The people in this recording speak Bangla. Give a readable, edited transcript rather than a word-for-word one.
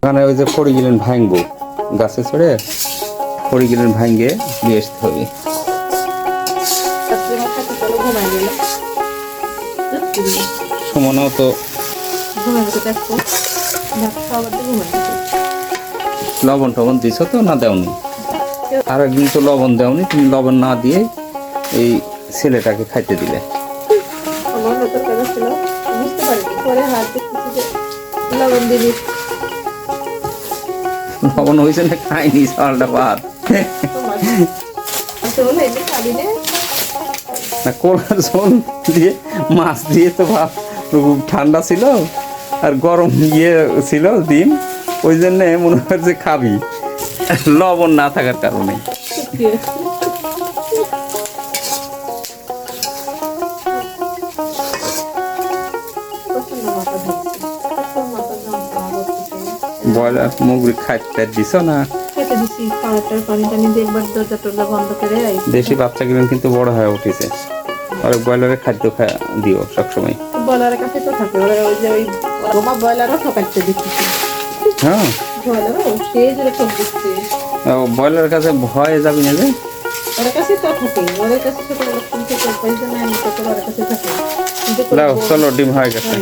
মানে ওই যে খড়ি গিলেন ভাঙবো গাছে চড়ে খড়ি গিলেন ভাঙে নিয়ে আসতে হবে। সমানও তো লবণ টবণ দিছো তো না দেওনি? আর একদিন তো লবণ দেওনি, তুমি লবণ না দিয়ে এই ছেলেটাকে খাইতে দিলে। লবণ হয়েছে না খাইনি চালটা ভাত না, কোলার ঝোল দিয়ে মাছ দিয়ে তো ভাত ঠান্ডা ছিল আর গরম ছিল দিন, ওই জন্যে মনে হয় যে খাবি লবণ না থাকার কারণে। ব্রয়লার মুরগি খাইতে দিছ না? দেশি বাচ্চা গুলো কিন্তু বড় হয়ে উঠেছে, আর ব্রয়লারের খাদ্য দিও সবসময়। ব্রয়লারের কাছে তো থাকে, ওই যে ওই ব্রয়লারও ঠকাচ্ছে দেখতেছি। হ্যাঁ, ব্রয়লারের কাছে ভয় যাবি না যে? ওর কাছে তো থাকে, ওর কাছে ছোট থেকে পয়সা নেয়, ওর কাছে থাকে। চলো ডিম হয়ে গেছে।